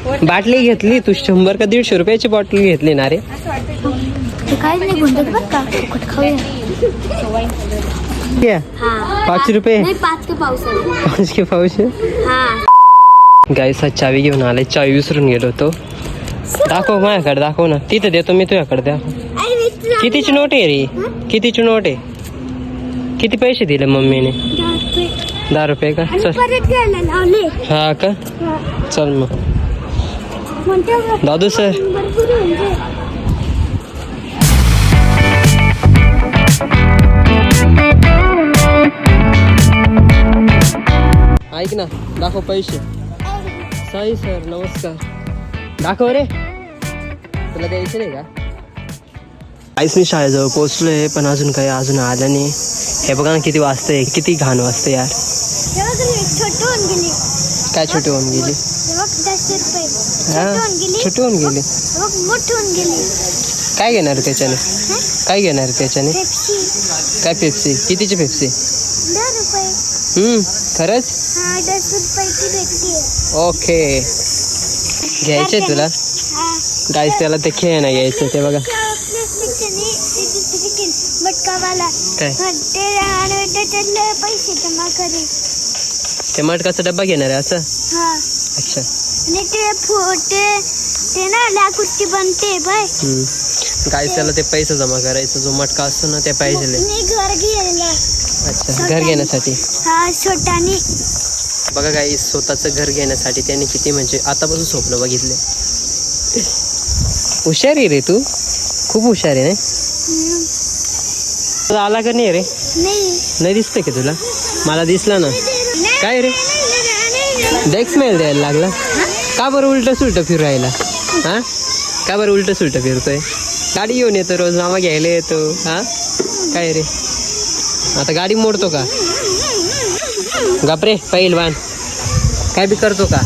बाटली घेतली तू 100 का 150 रुपयाची बॉटल घेतली ना रे. काय नाही म्हणतात बरं का, फुकट खाऊया. 5 रुपये नाही 5 के पाऊस आहे. 5 के पाऊस. गाईस चावी घेऊन आले, चावी विसरून गेलो होतो. दाखव माझ्याकडे, दाखव ना. तिथे देतो मी तुझ्याकडे. द्या. कितीची नोट आहे रे? कितीची नोट आहे? किती पैसे दिले मम्मीने? 10 रुपये का? चल. हा का? चल मग. दादू सर ऐक ना, दाखव पैसे. साई सर नमस्कार. दाखव रे. तुला द्यायचे नाही का? आईच मी शाळेजवळ पोहोचलोय पण अजून काही आलं नाही. हे बघा ना किती वाजतंय, किती घाण वाजतंय यार. काय छोटी होऊन गेली? छोटी होऊन गेली. काय घेणार त्याच्याने? काय घेणार त्याच्याने? काय पेप्सी? कितीची पेप्सी? खरंच? ओके. घ्यायचे तुला? गाईस त्याला ते खेळ नाही घ्यायचं. ते बघा काय पैसे जमा करे. ते मटकाचा डब्बा घेणार आहे असं? अच्छा. आणि ते फोटे ते ना लाकूडची बनते बाय. गाईस त्याला ते पैसे जमा करायचं, जो मटका असतो ना ते पाहिजे. घर घ्यायला. अच्छा, घर घेण्यासाठी. हा छोटानी. बघा गाईस स्वतःचं घर घेण्यासाठी त्याने किती म्हणजे आतापासून स्वप्न बघितले. हुशार आहे रे तू, खूप हुशार आहे. तुला आला का नाही रे? नाही दिसतंय का तुला? मला दिसला ना. काय रे डेक्स मेल द्यायला लागला? का बरं उलट सुलट फिरू राहिला? हा का बरं उलट सुलट फिरतोय? गाडी घेऊन येतो रोज, मामा घ्यायला येतो. हा काय रे आता गाडी मोडतो का? गपरे पहिलवान, काय बी करतो का?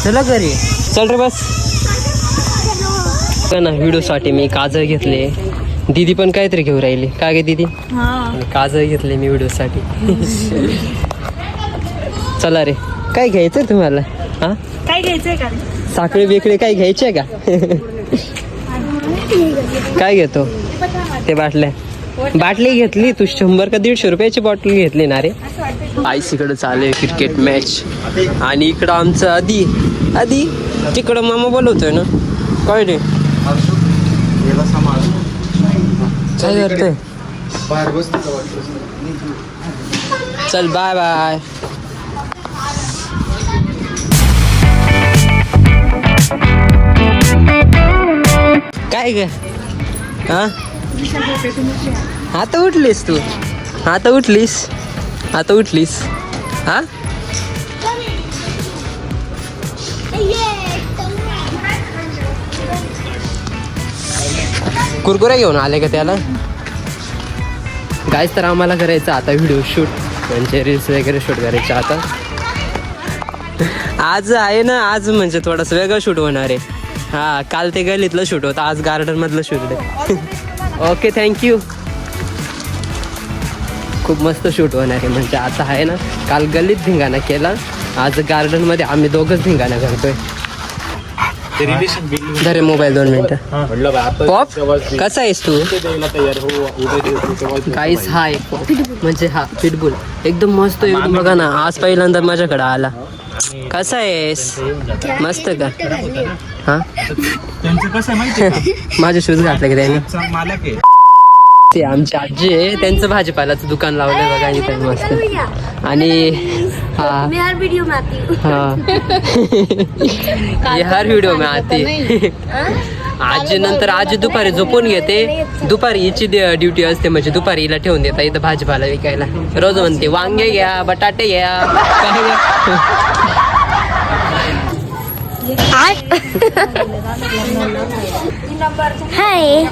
चला घरी चल रे बस. ना व्हिडिओसाठी मी काजळ घेतले. दीदी पण काहीतरी घेऊन राहिली. काय गे दीदी? काजळ घेतले मी व्हिडिओसाठी. चला रे. काय घ्यायचंय तुम्हाला? हा काय घ्यायचंय का? साखळी बिकळी काय घ्यायचंय का? काय घेतो? ते बाटली घेतली तू 100 का 150 रुपयाची बॉटल घेतली ना रे. आईस इकडं चालू आहे क्रिकेट मॅच आणि इकडं आमचं आधी तिकडं मामा बोलवतोय ना. काय रे काय करतोय? चल बाय बाय. काय ग? हा आता उठलीस तू? आता उठलीस? हा कुरकुरा घेऊन आले का त्याला? गाईस तर आम्हाला करायचं आता व्हिडिओ शूट, म्हणजे रील्स वगैरे शूट करायचं आता. आज आहे ना, आज म्हणजे थोडंसं वेगळं शूट होणार आहे. हा काल ते गलीतलं शूट होतं, आज गार्डन मधलं शूट आहे. Okay thank you. खूप मस्त शूट होणार आहे. म्हणजे आता आहे ना, काल गल्लीत धिंगाणा केला, आज गार्डन मध्ये आम्ही दोघंच धिंगाणा करतोय. धरे मोबाईल 2 मिनिटं. पॉप कसा आहेस तू? काहीच हा आहे पॉप, म्हणजे हा पिटबुल एकदम मस्त एकदम. बघा ना आज पहिल्यांदा माझ्याकडे आला. कसा आहेस? मस्त का? हा माझे शूज घातले का त्याने? ते आमची आजी आहे, त्यांचं भाजीपालाचं दुकान लावलंय बघा इथे मस्त. आणि हाँ हर वीडियो में आती. आजी नंतर आजी दुपारी झोपून घेते. दुपारी हिची ड्युटी असते, म्हणजे दुपारी हिला ठेवून देता इथं भाजीपाला विकायला. रोज म्हणते वांगे घ्या, बटाटे घ्या, काय घ्या. हाय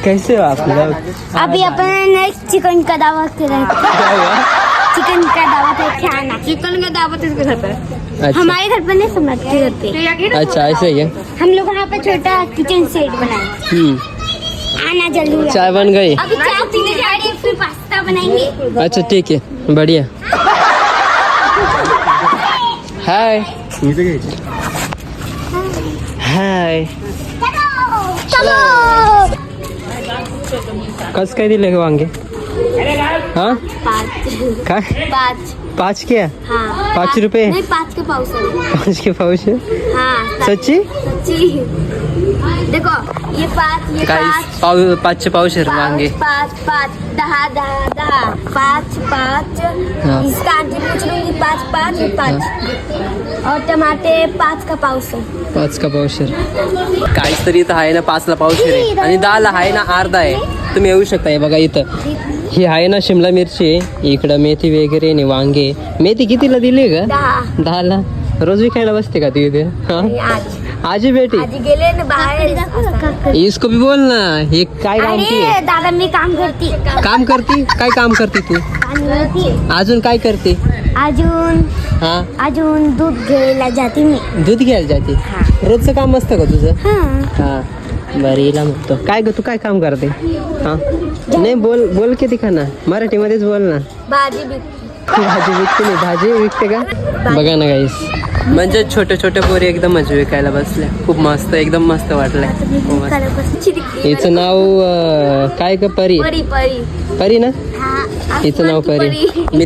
कैसे हो आप लोग? अभी अपन नेक्स्ट चिकन का दावत चिकन का दावत है खाना. चिकन का दावत इसके घर पे. हमारे घर पर नहीं, समझते घर पे. अच्छा ऐसे ही है. हम लोग वहाँ पे छोटा किचन सेट बनाए. आना जल्दी. चाय बन गई? अभी चाय पीने जा रहे हैं, फिर पास्ता बनाएंगे. अच्छा ठीक है, बढ़िया. हाय कस काय दिले ग वांगे? हा काय 5 के? 5 रुपये? नहीं 5 के पाउच है। 5 के पाउच? हाँ सच्ची? सच्ची। देखो ये 5 ये काय 5चे पावशेर वांगे. 5 10 5 हाँ. इसका आंटी पूछ लूंगी 5 ये 5 और टमाटे 5 का पाउच है। 5 का पावशेर. काहीच तरी इथं आहे ना 5ला पावशेर आहे आणि 10ला आहे ना अर्धा आहे. तुम्ही येऊ शकता. हे बघा इथं ही आहे ना शिमला मिरची आहे, इकडं मेथी वगैरे आणि वांगे. मेथी कितीला दिली ग? 10ला. रोज विकायला बसते का तू इथे? हा? आज ही बेटी आज गेले ना बाहेर। इसको भी बोल ना. हे काय काम अरे दादा मी काम करती। काम करती? काय काम करते तू? अजून काय करते? अजून दूध घ्यायला जाते मी। दूध घ्यायला जाते? रोजचं काम असतं का तुझं? हा बरं हिला म्हणतो. काय ग तू काय काम करते? हा नाही बोल किती का ना, मराठीमध्येच बोल ना. भाजी भाजी विकते नाही, भाजी विकते का? बघा ना गाईस, म्हणजे छोटे पोरी एकदम मजा विकायला बसल्या. खूप मस्त, एकदम मस्त वाटलंय. हिचं नाव काय ग? परी. परी ना? तिचं नाव परी. मी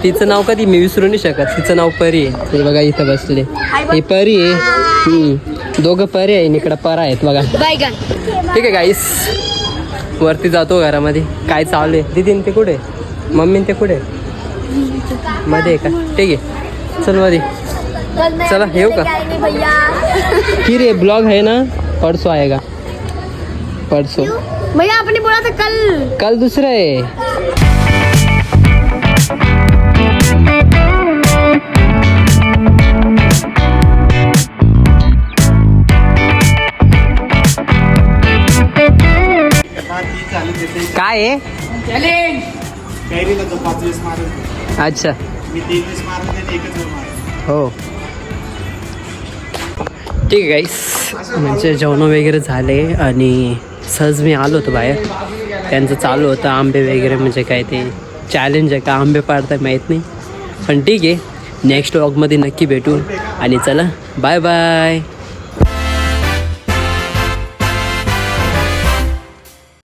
तिचं नाव कधी मी विसरू नाही शकत. तिचं नाव परी आहे. ते बघा इथं बसले, ही परी आहे. दोघं परी आहे, इकडं परा आहेत बघा. ठीक आहे गाईस, वरती जातो घरामध्ये. काय चालू आहे? दीदीन ते कुठे? मम्मी ते कुठे? मध्ये आहे का? ठीक आहे चल मध्ये. चला येऊ का? फिर ये ब्लॉग है ना, परसों आएगा. परसों भैया आपने बोला था कल दूसरा है. काय आहे? अच्छा हो ठीक आहे गाईस. म्हणजे जेवण वगैरे झाले आणि सहज मी आलो होतो बाहेर. त्यांचं चालू होतं आंबे वगैरे, म्हणजे काय ते चॅलेंज आहे का आंबे पाडताय माहीत नाही. पण ठीक आहे, नेक्स्ट व्लॉगमध्ये नक्की भेटू. आणि चला बाय बाय.